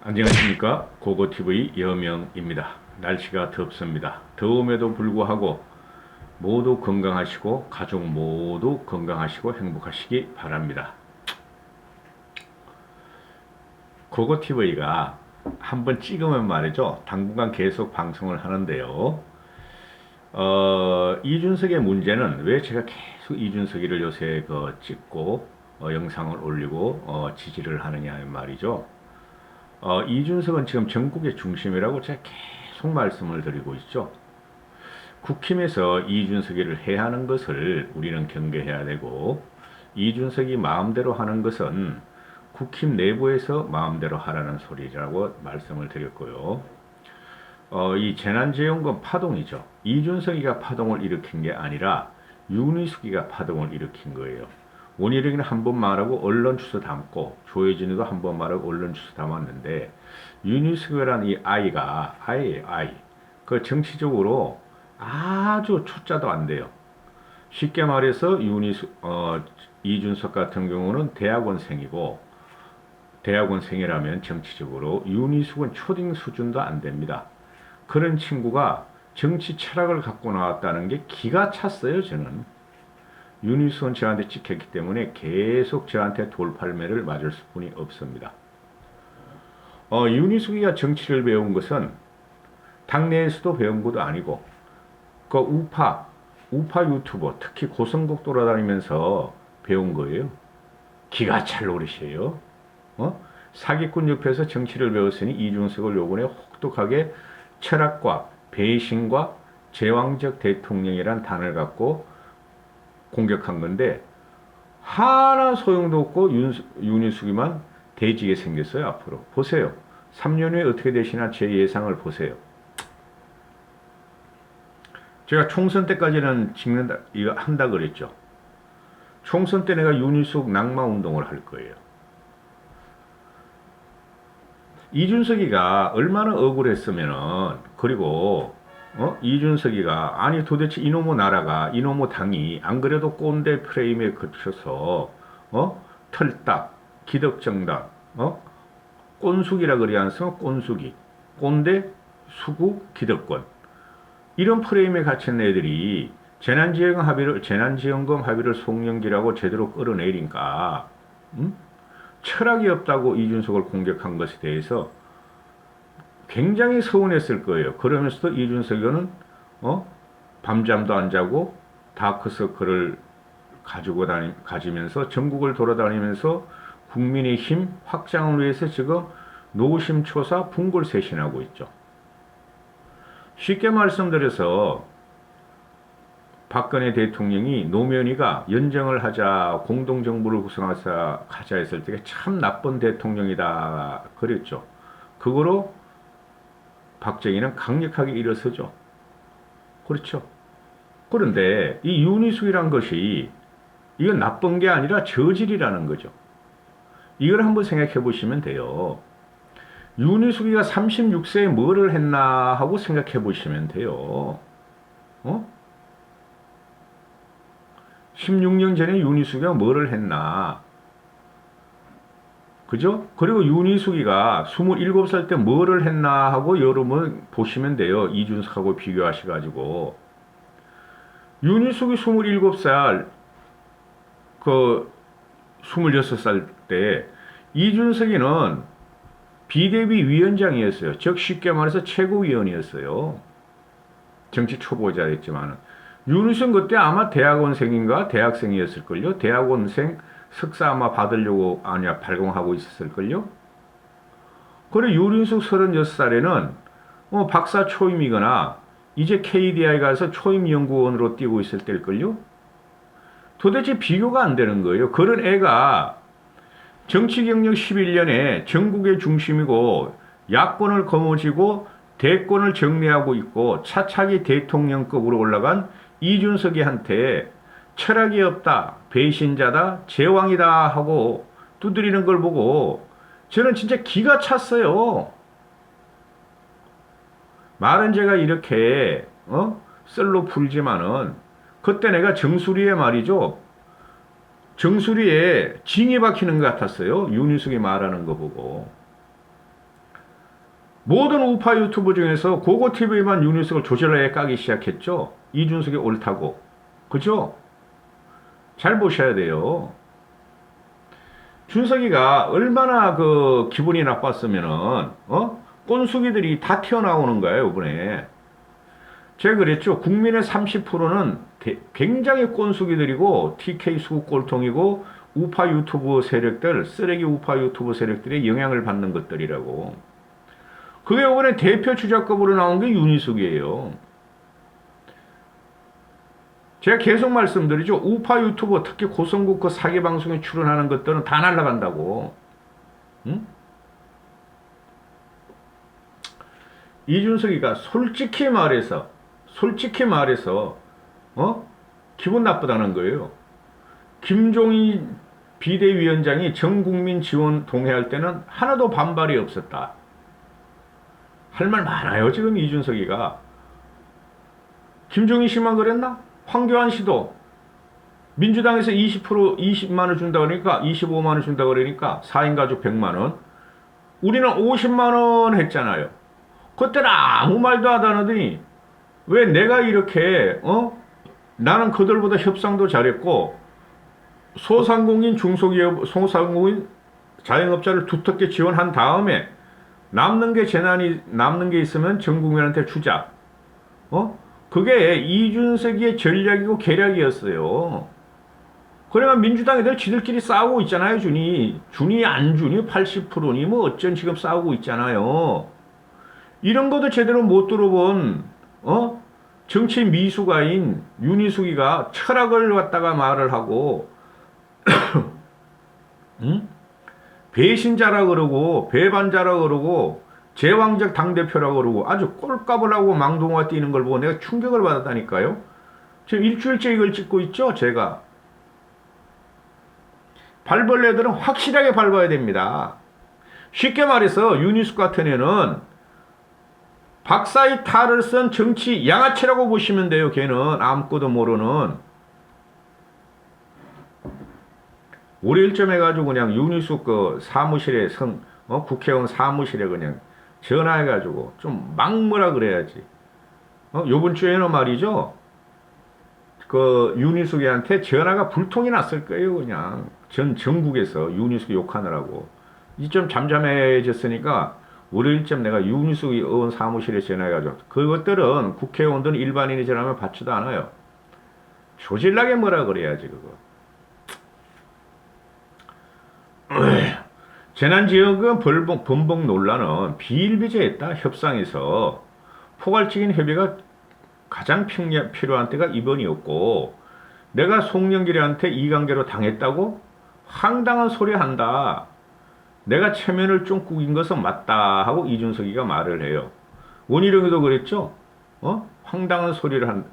안녕하십니까. 고고TV 여명입니다. 날씨가 덥습니다. 더움에도 불구하고 모두 건강하시고 가족 모두 건강하시고 행복하시기 바랍니다. 고고TV가 한번 찍으면 말이죠, 당분간 계속 방송을 하는데요. 이준석의 문제는 왜 제가 계속 이준석이를 요새 찍고 영상을 올리고 지지를 하느냐 말이죠. 이준석은 지금 전국의 중심이라고 제가 계속 말씀을 드리고 있죠. 국힘에서 이준석이를 해하는 것을 우리는 경계해야 되고, 이준석이 마음대로 하는 것은 국힘 내부에서 마음대로 하라는 소리라고 말씀을 드렸고요. 이 재난지원금 파동이죠. 이준석이가 파동을 일으킨 게 아니라 윤희숙이가 파동을 일으킨 거예요. 원희룡이는 한 번 말하고 언론 주소 담고, 조혜진이도 한 번 말하고 언론 주소 담았는데, 윤희숙이라는 이 아이가 아이 그 정치적으로 아주 초짜도 안 돼요. 쉽게 말해서 이준석 같은 경우는 대학원생이고, 대학원생이라면 정치적으로 윤희숙은 초딩 수준도 안 됩니다. 그런 친구가 정치 철학을 갖고 나왔다는 게 기가 찼어요. 저는 윤희숙은 저한테 찍혔기 때문에 계속 저한테 돌팔매를 맞을 수뿐이 없습니다. 윤희숙이가 정치를 배운 것은 당내에서도 배운 것도 아니고, 그 우파 유튜버, 특히 고성국 돌아다니면서 배운 거예요. 기가 찰 노릇이에요. 사기꾼 옆에서 정치를 배웠으니 이준석을 요번에 혹독하게 철학과 배신과 제왕적 대통령이란 단어를 갖고 공격한 건데, 하나 소용도 없고 윤희숙이만 대지게 생겼어요. 앞으로 보세요. 3년 후에 어떻게 되시나 제 예상을 보세요. 제가 총선 때까지는 찍는다, 이거 한다 그랬죠. 총선 때 내가 윤희숙 낙마 운동을 할 거예요. 이준석이가 얼마나 억울했으면은, 그리고 이준석이가 아니 도대체 이놈의 나라가, 이놈의 당이 안 그래도 꼰대 프레임에 거쳐서 털딱 기득정당 꼰숙이라 그래야 해서 꼰숙이, 꼰대 수구 기득권, 이런 프레임에 갇힌 애들이 재난지원금 합의를 송영기라고 제대로 끌어내리니까 철학이 없다고 이준석을 공격한 것에 대해서 굉장히 서운했을 거예요. 그러면서도 이준석은 밤잠도 안 자고 다크서클을 가지면서 전국을 돌아다니면서 국민의힘 확장을 위해서 지금 노심초사 분골쇄신하고 있죠. 쉽게 말씀드려서 박근혜 대통령이 노무현이가 연정을 하자, 공동정부를 구성하자 했을 때 참 나쁜 대통령이다 그랬죠. 그거로 박정희는 강력하게 일어서죠. 그렇죠. 그런데 이 윤희숙이란 것이, 이건 나쁜 게 아니라 저질이라는 거죠. 이걸 한번 생각해 보시면 돼요. 윤희숙이가 36세에 뭐를 했나 하고 생각해 보시면 돼요. 16년 전에 윤희숙이가 뭐를 했나. 그죠? 그리고 윤희숙이가 27살 때 뭐를 했나 하고 여러분 보시면 돼요. 이준석하고 비교하셔가지고. 윤희숙이 27살, 26살 때 이준석이는 비대위 위원장이었어요. 즉 쉽게 말해서 최고위원이었어요. 정치 초보자였지만은. 윤희숙 그때 아마 대학원생인가 대학생이었을걸요. 대학원생 석사 아마 받으려고 발공하고 있었을걸요. 그래 윤희숙 36살에는 박사 초임이거나 이제 KDI 가서 초임연구원으로 뛰고 있을 때일걸요. 도대체 비교가 안 되는 거예요. 그런 애가 정치 경력 11년에 전국의 중심이고 야권을 거머쥐고 대권을 정리하고 있고 차차기 대통령급으로 올라간 이준석이한테 철학이 없다, 배신자다, 제왕이다 하고 두드리는 걸 보고 저는 진짜 기가 찼어요. 말은 제가 이렇게 썰로 풀지만은 그때 내가 정수리에 말이죠, 정수리에 징이 박히는 것 같았어요. 윤희숙이 말하는 거 보고. 모든 우파 유튜브 중에서 고고TV만 윤희숙을 조절하게 까기 시작했죠. 이준석이 옳다고. 그죠? 잘 보셔야 돼요. 준석이가 얼마나 그 기분이 나빴으면은, 꼰숙이들이 다 튀어나오는 거예요, 이번에. 제가 그랬죠. 국민의 30%는 굉장히 꼰숙이들이고, TK 수국 꼴통이고, 우파 유튜브 세력들, 쓰레기 우파 유튜브 세력들의 영향을 받는 것들이라고. 그게 이번에 대표 주자급으로 나온 게 윤희숙이에요. 제가 계속 말씀드리죠. 우파 유튜버, 특히 고성국 그 사기 방송에 출연하는 것들은 다 날라간다고. 응? 이준석이가 솔직히 말해서, 기분 나쁘다는 거예요. 김종인 비대위원장이 전국민 지원 동의할 때는 하나도 반발이 없었다. 할 말 많아요, 지금 이준석이가. 김종인 씨만 그랬나? 황교안 씨도 민주당에서 20만 원 준다 그러니까 25만 원 준다 그러니까 4인 가족 100만 원. 우리는 50만 원 했잖아요. 그때는 아무 말도 안 하더니 왜 내가 이렇게 나는 그들보다 협상도 잘했고 소상공인 중소기업 소상공인 자영업자를 두텁게 지원한 다음에 남는 게 있으면 전 국민한테 주자. 그게 이준석의 전략이고 계략이었어요. 그러니까 민주당 애들 지들끼리 싸우고 있잖아요, 준이 안 준이 80%니 뭐 어쩐 지금 싸우고 있잖아요. 이런 것도 제대로 못 들어본, 정치 미숙아인 윤희숙이가 철학을 갖다가 말을 하고, 응? 배신자라 그러고, 배반자라 그러고, 제왕적 당대표라 그러고, 아주 꼴값을 하고 망동화 뛰는 걸 보고 내가 충격을 받았다니까요. 지금 일주일째 이걸 찍고 있죠, 제가. 발벌레들은 확실하게 밟아야 됩니다. 쉽게 말해서 윤희숙 같은 애는 박사의 탈을 쓴 정치 양아치라고 보시면 돼요. 걔는 아무것도 모르는. 월요일쯤 해가지고 그냥 윤희숙 그 사무실에 국회의원 사무실에 그냥 전화해가지고 좀 막무라 그래야지. 요번 주에는 말이죠. 그 윤희숙이한테 전화가 불통이 났을 거예요. 그냥 전국에서 윤희숙 욕하느라고. 이 좀 잠잠해졌으니까 월요일쯤 내가 윤희숙 의원 사무실에 전화해가지고 그것들은 국회의원들은 일반인이 전화하면 받지도 않아요. 조질나게 뭐라 그래야지 그거. 재난지원금 번복 논란은 비일비재했다. 협상에서 포괄적인 협의가 가장 필요한 때가 이번이었고 내가 송영길한테 이관계로 당했다고 황당한 소리 한다. 내가 체면을 좀 구긴 것은 맞다 하고 이준석이가 말을 해요. 원희룡이도 그랬죠. 황당한 소리를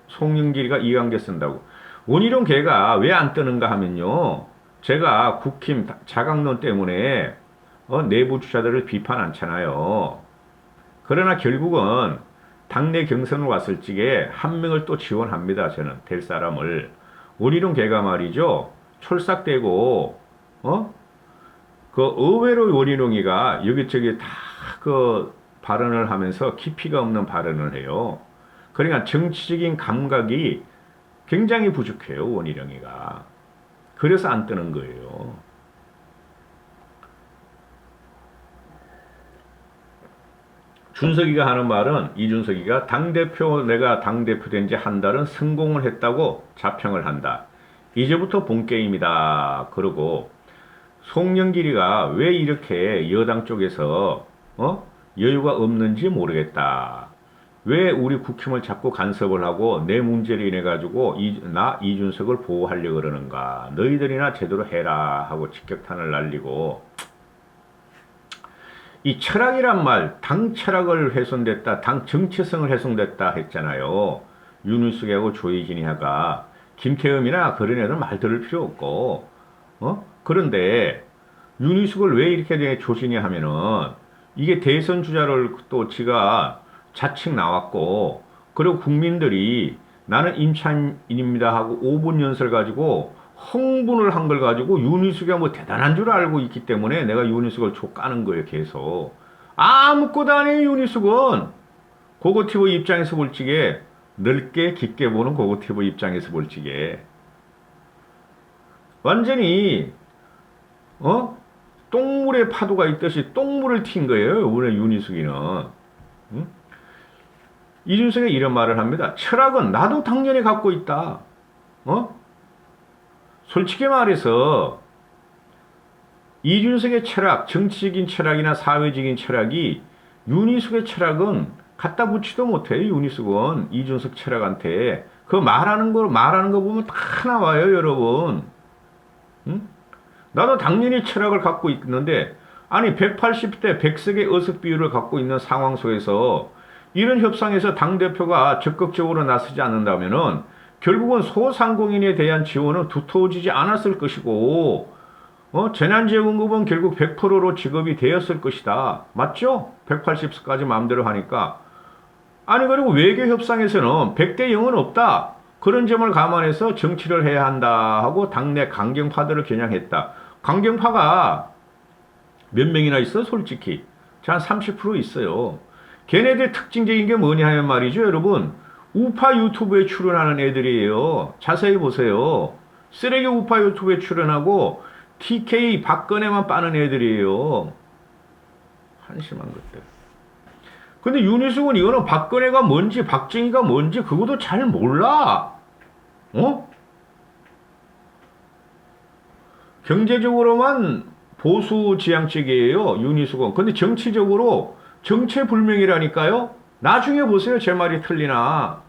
송영길이가 이관계 쓴다고. 원희룡 걔가 왜 안 뜨는가 하면요. 제가 국힘 자강론 때문에 내부 주자들을 비판 않잖아요. 그러나 결국은 당내 경선을 왔을 적에 한 명을 또 지원합니다. 저는 될 사람을. 원희룡 걔가 말이죠. 촐싹대고 그 의외로 원희룡이가 여기저기 다 그 발언을 하면서 깊이가 없는 발언을 해요. 그러니까 정치적인 감각이 굉장히 부족해요. 원희룡이가. 그래서 안 뜨는 거예요. 준석이가 하는 말은 이준석이가 내가 당대표 된 지 한 달은 성공을 했다고 자평을 한다. 이제부터 본게임이다. 그러고 송영길이가 왜 이렇게 여당 쪽에서 여유가 없는지 모르겠다. 왜 우리 국힘을 자꾸 간섭을 하고 내 문제로 인해 가지고 이준석을 보호하려고 그러는가. 너희들이나 제대로 해라 하고 직격탄을 날리고 이 철학이란 말, 당 철학을 훼손됐다, 당 정체성을 훼손됐다 했잖아요. 윤희숙하고 조희진이가 김태흠이나 그런 애들 말 들을 필요 없고 그런데 윤희숙을 왜 이렇게 조진이 하면은 이게 대선 주자를 또 지가 자칭 나왔고 그리고 국민들이 나는 임차인입니다 하고 5분 연설 가지고 흥분을 한 걸 가지고 윤희숙이 뭐 대단한 줄 알고 있기 때문에 내가 윤희숙을 촉 까는 거예요. 계속 아무것도 아니에요, 윤희숙은. 고고티브 입장에서 볼 적에, 넓게 깊게 보는 고고티브 입장에서 볼 적에, 완전히, 어? 똥물에 파도가 있듯이 똥물을 튄 거예요, 오늘 윤희숙이는. 응? 이준석이 이런 말을 합니다. 철학은 나도 당연히 갖고 있다. 어? 솔직히 말해서, 이준석의 철학, 정치적인 철학이나 사회적인 철학이 윤희숙의 철학은 갖다 붙지도 못해요. 윤희숙은 이준석 철학한테 그 말하는 거 보면 다 나와요, 여러분. 응? 나도 당연히 철학을 갖고 있는데 아니 180대 100석의 의석 비율을 갖고 있는 상황 속에서 이런 협상에서 당대표가 적극적으로 나서지 않는다면은 결국은 소상공인에 대한 지원은 두터워지지 않았을 것이고 재난지원금은 결국 100%로 지급이 되었을 것이다. 맞죠? 180석까지 마음대로 하니까. 아니 그리고 외교 협상에서는 100대 0은 없다. 그런 점을 감안해서 정치를 해야 한다 하고 당내 강경파들을 겨냥했다. 강경파가 몇 명이나 있어? 솔직히. 한 30% 있어요. 걔네들 특징적인 게 뭐냐 하면 말이죠, 여러분. 우파 유튜브에 출연하는 애들이에요. 자세히 보세요. 쓰레기 우파 유튜브에 출연하고 TK 박근혜만 빠는 애들이에요. 한심한 것들. 근데 윤희숙은 이거는 박근혜가 뭔지 박정희가 뭔지 그것도 잘 몰라. 어? 경제적으로만 보수 지향적이에요. 윤희숙은. 근데 정치적으로 정체불명이라니까요. 나중에 보세요. 제 말이 틀리나.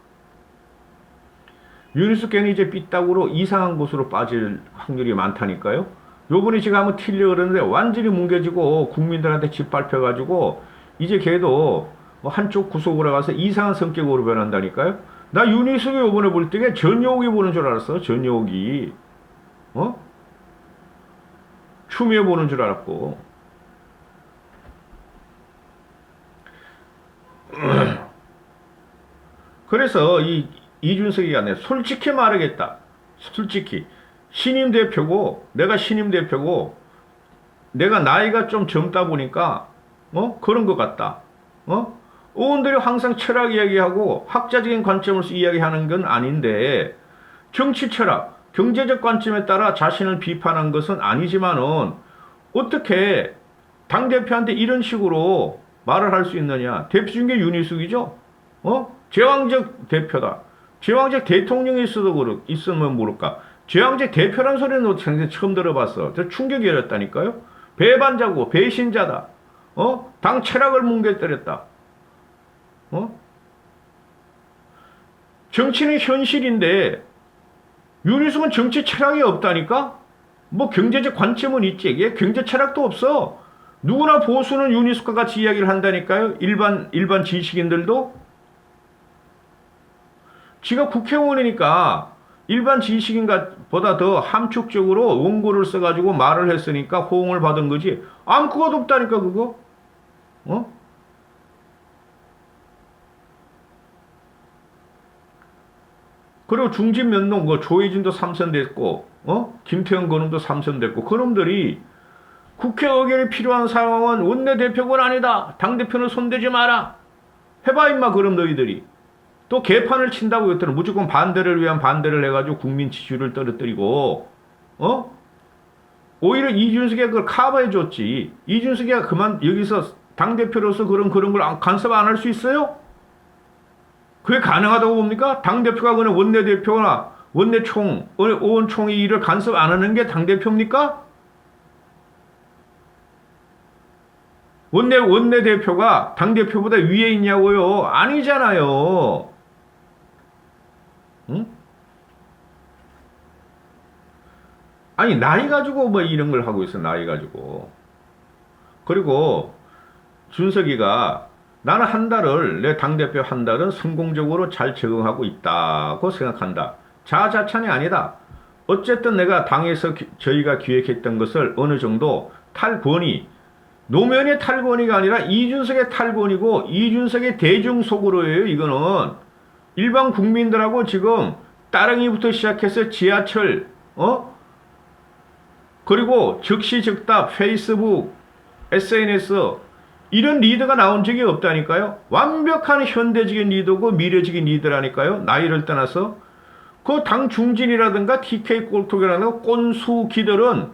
윤희숙 괜히 이제 삐딱으로 이상한 곳으로 빠질 확률이 많다니까요. 요번에 지금 한번 튀려 그러는데 완전히 뭉개지고 국민들한테 짓밟혀가지고 이제 걔도 뭐 한쪽 구석으로 가서 이상한 성격으로 변한다니까요. 나 윤희숙이 요번에 볼 때게 전여옥이 보는 줄 알았어. 전여옥이. 추미애 보는 줄 알았고. 그래서 이준석이가 솔직히 말하겠다. 솔직히. 신임 대표고, 내가 신임 대표고, 내가 나이가 좀 젊다 보니까, 그런 것 같다. 의원들이 항상 철학 이야기하고 학자적인 관점으로서 이야기하는 건 아닌데, 정치 철학, 경제적 관점에 따라 자신을 비판한 것은 아니지만은, 어떻게 당대표한테 이런 식으로 말을 할 수 있느냐. 대표 중에 윤희숙이죠? 제왕적 대표다. 제왕적 대통령이 있으면 모를까. 제왕적 대표란 소리는 생전 처음 들어봤어. 저 충격이었다니까요. 배반자고 배신자다. 당 철학을 뭉개뜨렸다. 정치는 현실인데 윤희숙은 정치 철학이 없다니까? 뭐 경제적 관점은 있지. 얘 경제 철학도 없어. 누구나 보수는 윤희숙과 같이 이야기를 한다니까요. 일반 지식인들도. 지가 국회의원이니까 일반 지식인보다 더 함축적으로 원고를 써가지고 말을 했으니까 호응을 받은 거지. 아무것도 없다니까 그거. 그리고 중진면동 조혜진도 3선 됐고 김태형 그놈도 3선 됐고 그놈들이 국회 의결이 필요한 상황은 원내대표가 아니다. 당대표는 손대지 마라. 해봐 임마 그럼 너희들이. 또 개판을 친다고 했더니 무조건 반대를 위한 반대를 해가지고 국민 지지율을 떨어뜨리고 오히려 이준석이가 그걸 커버해줬지. 이준석이가 그만 여기서 당대표로서 그런 걸 간섭 안 할 수 있어요? 그게 가능하다고 봅니까? 당대표가 그냥 원내대표나 의원총회 일을 간섭 안 하는 게 당대표입니까? 원내대표가 당대표보다 위에 있냐고요? 아니잖아요. 응? 아니, 나이 가지고 뭐 이런 걸 하고 있어, 나이 가지고. 그리고 준석이가 나는 한 달을, 내 당대표 한 달은 성공적으로 잘 적응하고 있다고 생각한다. 자아자찬이 아니다. 어쨌든 내가 당에서 저희가 기획했던 것을 어느 정도 탈권위, 노면의 탈권위가 아니라 이준석의 탈권위고 이준석의 대중속으로예요. 이거는 일반 국민들하고 지금 따릉이부터 시작해서 지하철 그리고 즉시즉답 페이스북 SNS 이런 리더가 나온 적이 없다니까요. 완벽한 현대적인 리더고 미래적인 리더라니까요. 나이를 떠나서. 그 당 중진이라든가 TK 꼴통이라든가 꼰수기들은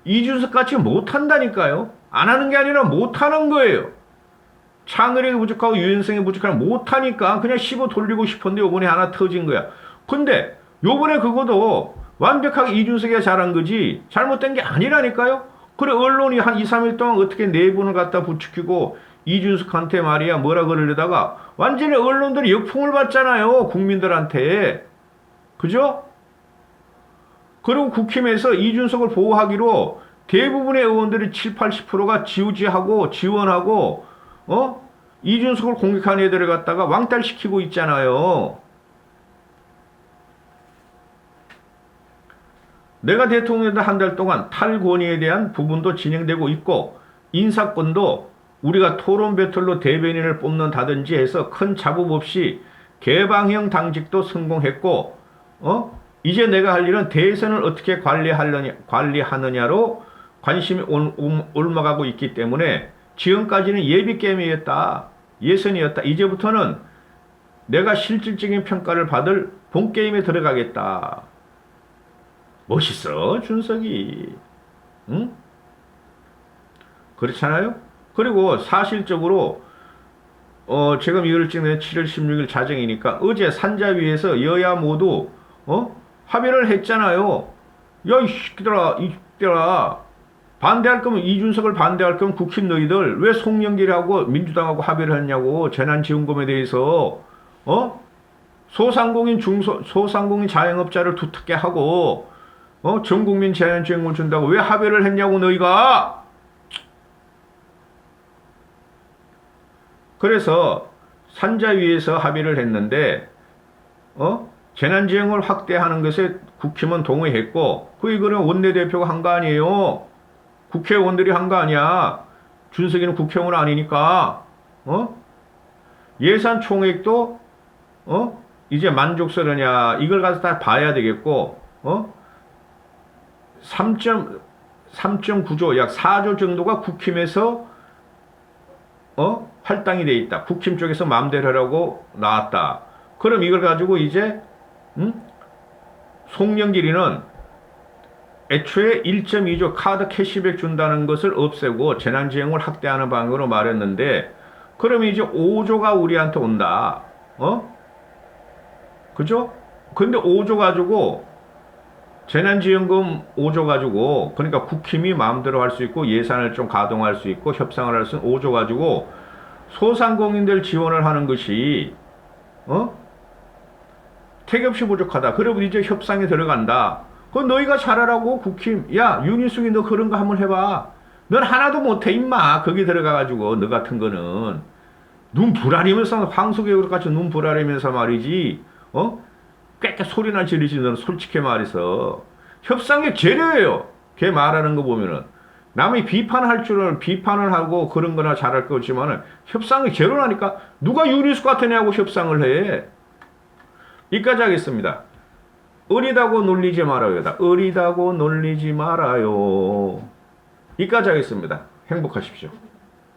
이준석 같이 못한다니까요. 안 하는 게 아니라 못하는 거예요. 창의력이 부족하고 유연성이 부족하면 못하니까 그냥 씹어 돌리고 싶은데 요번에 하나 터진 거야. 근데 요번에 그것도 완벽하게 이준석이가 잘한 거지 잘못된 게 아니라니까요. 그래 언론이 한 2, 3일 동안 어떻게 내분을 갖다 부추기고 이준석한테 말이야 뭐라 그러려다가 완전히 언론들이 역풍을 받잖아요. 국민들한테. 그죠? 그리고 국힘에서 이준석을 보호하기로 대부분의 의원들이 7, 80%가 지지하고 지원하고 이준석을 공격한 애들을 갖다가 왕따시키고 있잖아요. 내가 대통령이 한 달 동안 탈권위에 대한 부분도 진행되고 있고 인사권도 우리가 토론 배틀로 대변인을 뽑는다든지 해서 큰 잡음 없이 개방형 당직도 성공했고 이제 내가 할 일은 대선을 어떻게 관리하느냐로 관심이 올라가고 있기 때문에 지금까지는 예비 게임이었다. 예선이었다. 이제부터는 내가 실질적인 평가를 받을 본 게임에 들어가겠다. 멋있어, 준석이. 응? 그렇잖아요? 그리고 사실적으로 지금 이걸 찍는 7월 16일 자정이니까 어제 산자위에서 여야 모두 합의를 했잖아요. 야, 이 새끼들아, 반대할 거면 이준석을 반대할 거면 국힘 너희들 왜 송영길하고 민주당하고 합의를 했냐고. 재난지원금에 대해서 소상공인 소상공인 자영업자를 두텁게 하고 전 국민 재난지원금을 준다고 왜 합의를 했냐고 너희가. 그래서 산자위에서 합의를 했는데 재난지원금을 확대하는 것에 국힘은 동의했고 이거는 원내대표가 한 거 아니에요. 국회의원들이 한 거 아니야. 준석이는 국회의원 아니니까. 예산 총액도 이제 만족스러냐 이걸 가서 다 봐야 되겠고 3.9조 약 4조 정도가 국힘에서 할당이 돼 있다. 국힘 쪽에서 마음대로 하라고 나왔다. 그럼 이걸 가지고 이제 송영길이는 애초에 1.2조 카드 캐시백 준다는 것을 없애고 재난지원금을 확대하는 방향으로 말했는데 그럼 이제 5조가 우리한테 온다. 그죠? 근데 5조 가지고 재난지원금 5조 가지고 그러니까 국힘이 마음대로 할 수 있고 예산을 좀 가동할 수 있고 협상을 할 수 있는 5조 가지고 소상공인들 지원을 하는 것이 택없이 부족하다. 그러면 이제 협상에 들어간다. 그건 너희가 잘하라고 국힘. 야 윤희숙이 너 그런 거 한번 해봐. 넌 하나도 못해 임마. 거기 들어가가지고 너 같은 거는 눈 부라리면서 황소개구리 같이 눈 부라리면서 말이지. 꽥꽥 소리나 지르지. 너는 솔직히 말해서 협상의 재료예요. 걔 말하는 거 보면은 남이 비판할 줄은 비판을 하고 그런 거나 잘할 거지만은 협상의 재료라니까. 누가 윤희숙 같으냐고 협상을 해. 여기까지 하겠습니다. 어리다고 놀리지 말아요. 어리다고 놀리지 말아요. 여기까지 하겠습니다. 행복하십시오.